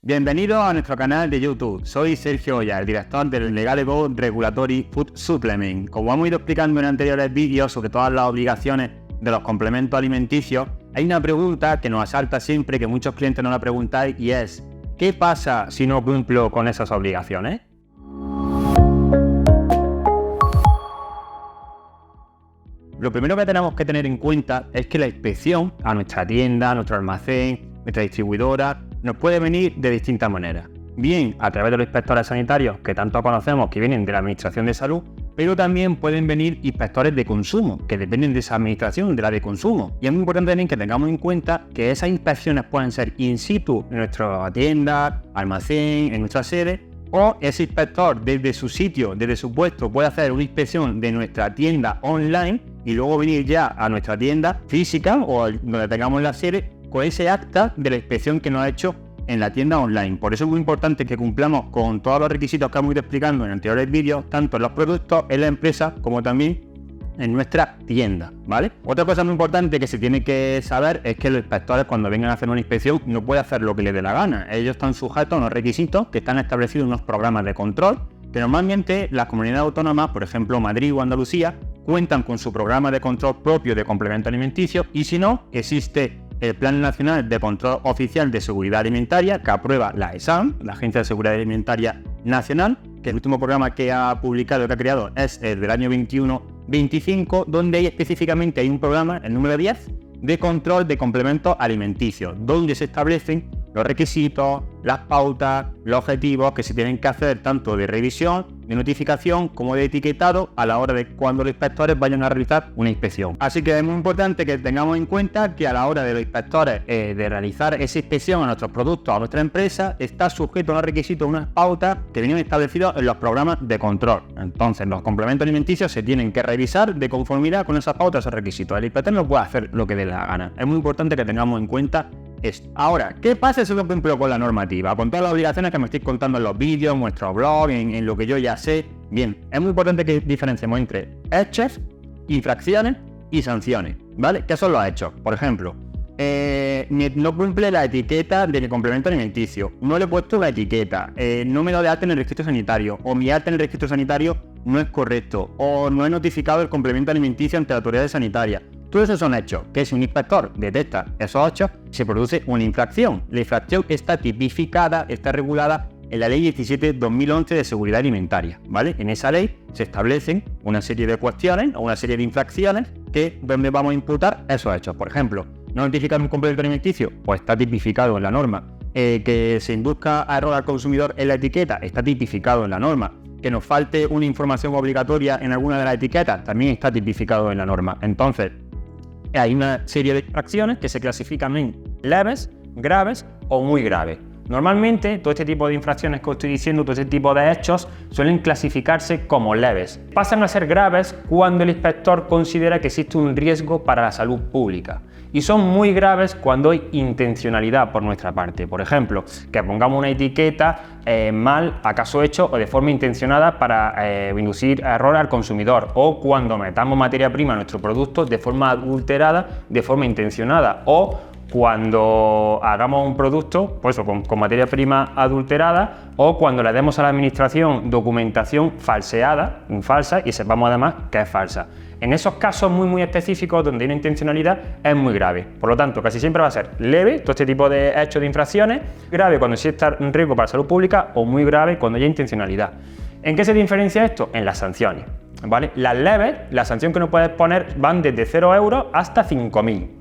Bienvenidos a nuestro canal de YouTube. Soy Sergio Oya, el director del Legal Board Regulatory Food Supplement. Como hemos ido explicando en anteriores vídeos sobre todas las obligaciones de los complementos alimenticios, hay una pregunta que nos asalta siempre, que muchos clientes nos la preguntáis, y es: ¿qué pasa si no cumplo con esas obligaciones? Lo primero que tenemos que tener en cuenta es que la inspección a nuestra tienda, a nuestro almacén, nuestra distribuidora, nos puede venir de distintas maneras. Bien a través de los inspectores sanitarios que tanto conocemos, que vienen de la Administración de Salud, pero también pueden venir inspectores de consumo, que dependen de esa administración, de la de consumo. Y es muy importante también que tengamos en cuenta que esas inspecciones pueden ser in situ en nuestra tienda, almacén, en nuestra sede, o ese inspector desde su sitio, desde su puesto, puede hacer una inspección de nuestra tienda online y luego venir ya a nuestra tienda física o donde tengamos la sede con ese acta de la inspección que nos ha hecho en la tienda online. Por eso es muy importante que cumplamos con todos los requisitos que hemos ido explicando en anteriores vídeos, tanto en los productos, en la empresa, como también en nuestra tienda, ¿vale? Otra cosa muy importante que se tiene que saber es que los inspectores, cuando vengan a hacer una inspección, no pueden hacer lo que les dé la gana. Ellos están sujetos a unos requisitos que están establecidos en unos programas de control, que normalmente las comunidades autónomas, por ejemplo Madrid o Andalucía, cuentan con su programa de control propio de complemento alimenticio, y si no, existe el Plan Nacional de Control Oficial de Seguridad Alimentaria, que aprueba la ESAM, la Agencia de Seguridad Alimentaria Nacional, que el último programa que ha publicado, que ha creado, es el del año 21-25, donde específicamente hay un programa, el número 10, de control de complementos alimenticios, donde se establecen los requisitos, las pautas, los objetivos que se tienen que hacer tanto de revisión, de notificación como de etiquetado a la hora de cuando los inspectores vayan a realizar una inspección. Así que es muy importante que tengamos en cuenta que a la hora de los inspectores de realizar esa inspección a nuestros productos, a nuestra empresa, está sujeto a unos requisitos, unas pautas que vienen establecidos en los programas de control. Entonces los complementos alimenticios se tienen que revisar de conformidad con esas pautas, esos requisitos. El inspector no puede hacer lo que dé la gana. Es muy importante que tengamos en cuenta esto. Ahora, ¿qué pasa si no cumplo con la normativa? Con todas las obligaciones que me estáis contando en los vídeos, en nuestro blog, en lo que yo ya sé. Bien, es muy importante que diferenciemos entre hechos, infracciones y sanciones, ¿vale? ¿Qué son los hechos? Por ejemplo, no cumple la etiqueta de mi complemento alimenticio, no le he puesto la etiqueta, no me da de alta en el registro sanitario, o mi alta en el registro sanitario no es correcto, o no he notificado el complemento alimenticio ante la autoridad sanitaria. Todos esos son hechos, que si un inspector detecta esos hechos, se produce una infracción. La infracción está tipificada, está regulada en la Ley 17/2011 de Seguridad Alimentaria, ¿vale? En esa ley se establecen una serie de cuestiones o una serie de infracciones donde vamos a imputar esos hechos. Por ejemplo, no notificar un complemento alimenticio, pues está tipificado en la norma. Que se induzca a error al consumidor en la etiqueta, está tipificado en la norma. Que nos falte una información obligatoria en alguna de las etiquetas, también está tipificado en la norma. Entonces, hay una serie de infracciones que se clasifican en leves, graves o muy graves. Normalmente, todo este tipo de infracciones que os estoy diciendo, todo este tipo de hechos, suelen clasificarse como leves. Pasan a ser graves cuando el inspector considera que existe un riesgo para la salud pública. Y son muy graves cuando hay intencionalidad por nuestra parte. Por ejemplo, que pongamos una etiqueta mal, acaso hecho o de forma intencionada para inducir error al consumidor, o cuando metamos materia prima a nuestro producto de forma adulterada, de forma intencionada, o cuando hagamos un producto pues, con materia prima adulterada, o cuando le demos a la administración documentación falseada, falsa, y sepamos además que es falsa. En esos casos muy específicos donde hay una intencionalidad es muy grave. Por lo tanto, casi siempre va a ser leve todo este tipo de hechos de infracciones, grave cuando exista un riesgo para la salud pública o muy grave cuando haya intencionalidad. ¿En qué se diferencia esto? En las sanciones, ¿vale? Las leves, la sanción que nos puedes poner van desde 0 euros hasta 5.000.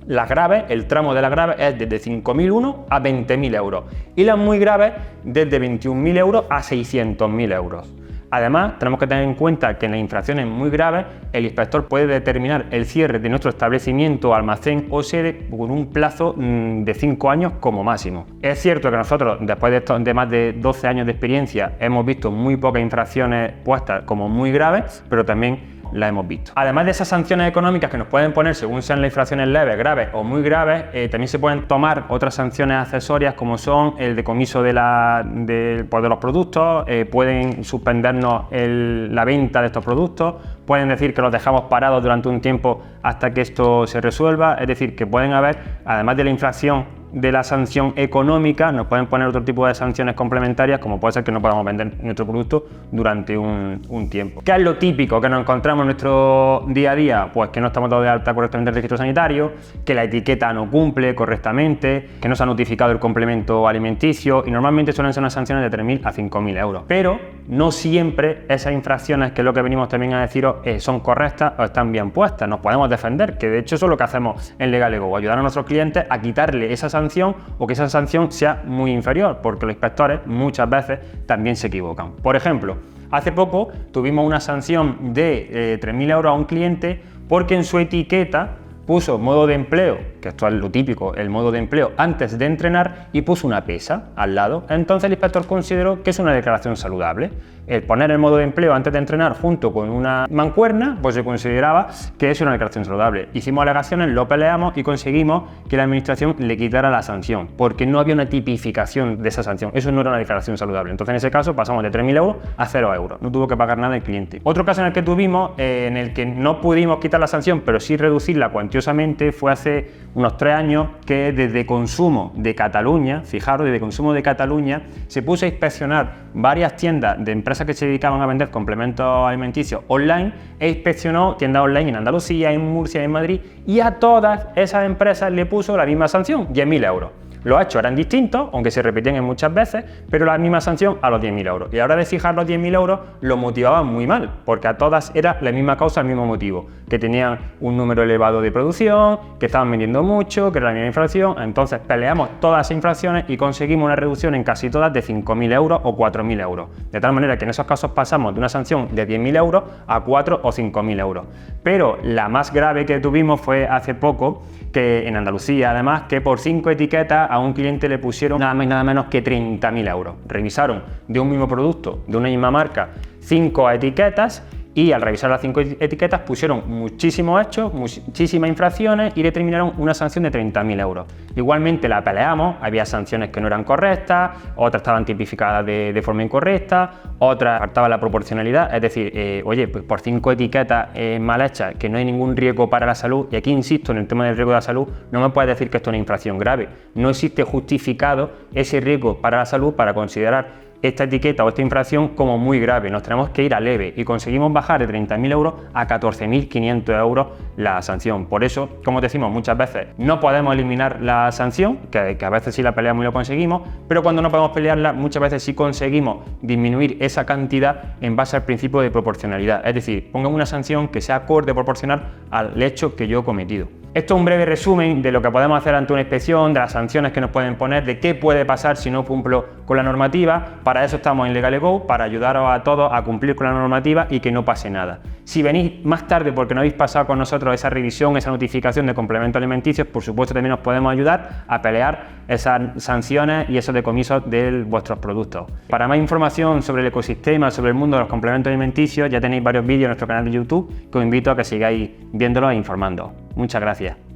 Las graves, el tramo de las graves es desde 5.001 a 20.000 euros y las muy graves desde 21.000 euros a 600.000 euros. Además, tenemos que tener en cuenta que en las infracciones muy graves el inspector puede determinar el cierre de nuestro establecimiento, almacén o sede con un plazo de 5 años como máximo. Es cierto que nosotros, después de más de 12 años de experiencia, hemos visto muy pocas infracciones puestas como muy graves, pero también la hemos visto. Además de esas sanciones económicas que nos pueden poner según sean las infracciones leves, graves o muy graves, también se pueden tomar otras sanciones accesorias como son el decomiso de los productos, pueden suspendernos la venta de estos productos, pueden decir que los dejamos parados durante un tiempo hasta que esto se resuelva, es decir, que pueden haber, además de la infracción de la sanción económica, nos pueden poner otro tipo de sanciones complementarias, como puede ser que no podamos vender nuestro producto durante un tiempo. ¿Qué es lo típico que nos encontramos en nuestro día a día? Pues que no estamos dados de alta correctamente en el registro sanitario, que la etiqueta no cumple correctamente, que no se ha notificado el complemento alimenticio, y normalmente suelen ser unas sanciones de 3.000 a 5.000 euros. Pero no siempre esas infracciones, que es lo que venimos también a deciros, son correctas o están bien puestas. Nos podemos defender, que de hecho eso es lo que hacemos en LegalEgo, ayudar a nuestros clientes a quitarle esa sanción o que esa sanción sea muy inferior, porque los inspectores muchas veces también se equivocan. Por ejemplo, hace poco tuvimos una sanción de 3.000 euros a un cliente porque en su etiqueta puso modo de empleo, que esto es lo típico, el modo de empleo antes de entrenar, y puso una pesa al lado. Entonces el inspector consideró que es una declaración saludable. El poner el modo de empleo antes de entrenar junto con una mancuerna, pues se consideraba que es una declaración saludable. Hicimos alegaciones, lo peleamos y conseguimos que la administración le quitara la sanción, porque no había una tipificación de esa sanción. Eso no era una declaración saludable. Entonces en ese caso pasamos de 3.000 euros a 0 euros. No tuvo que pagar nada el cliente. Otro caso en el que tuvimos, en el que no pudimos quitar la sanción, pero sí reducirla cuantiosamente, fue hace unos 3 años, que desde Consumo de Cataluña, fijaros, desde Consumo de Cataluña, se puso a inspeccionar varias tiendas de empresas que se dedicaban a vender complementos alimenticios online, e inspeccionó tiendas online en Andalucía, en Murcia, en Madrid, y a todas esas empresas le puso la misma sanción, 10.000 euros. Los hechos eran distintos, aunque se repetían en muchas veces, pero la misma sanción a los 10.000 euros. Y a la hora de fijar los 10.000 euros, lo motivaban muy mal, porque a todas era la misma causa, el mismo motivo, que tenían un número elevado de producción, que estaban vendiendo mucho, que era la misma infracción. Entonces peleamos todas esas infracciones y conseguimos una reducción en casi todas de 5.000 euros o 4.000 euros. De tal manera que en esos casos pasamos de una sanción de 10.000 euros a 4 o 5.000 euros. Pero la más grave que tuvimos fue hace poco, que en Andalucía además, que por 5 etiquetas a un cliente le pusieron nada más y nada menos que 30.000 euros. Revisaron de un mismo producto, de una misma marca, 5 etiquetas, y al revisar las 5 etiquetas pusieron muchísimos hechos, muchísimas infracciones, y determinaron una sanción de 30.000 euros. Igualmente la peleamos, había sanciones que no eran correctas, otras estaban tipificadas de forma incorrecta, otras faltaba la proporcionalidad, es decir, oye, pues por 5 etiquetas mal hechas, que no hay ningún riesgo para la salud, y aquí insisto en el tema del riesgo de la salud, no me puedes decir que esto es una infracción grave. No existe justificado ese riesgo para la salud para considerar esta etiqueta o esta infracción como muy grave. Nos tenemos que ir a leve, y conseguimos bajar de 30.000 euros a 14.500 euros la sanción. Por eso, como decimos muchas veces, no podemos eliminar la sanción, que a veces sí la peleamos y lo conseguimos, pero cuando no podemos pelearla, muchas veces sí conseguimos disminuir esa cantidad en base al principio de proporcionalidad. Es decir, pongamos una sanción que sea acorde, proporcional al hecho que yo he cometido. Esto es un breve resumen de lo que podemos hacer ante una inspección, de las sanciones que nos pueden poner, de qué puede pasar si no cumplo con la normativa. Para eso estamos en LegalEgo, para ayudaros a todos a cumplir con la normativa y que no pase nada. Si venís más tarde porque no habéis pasado con nosotros esa revisión, esa notificación de complementos alimenticios, por supuesto también os podemos ayudar a pelear esas sanciones y esos decomisos de vuestros productos. Para más información sobre el ecosistema, sobre el mundo de los complementos alimenticios, ya tenéis varios vídeos en nuestro canal de YouTube, que os invito a que sigáis viéndolos e informándoos. Muchas gracias.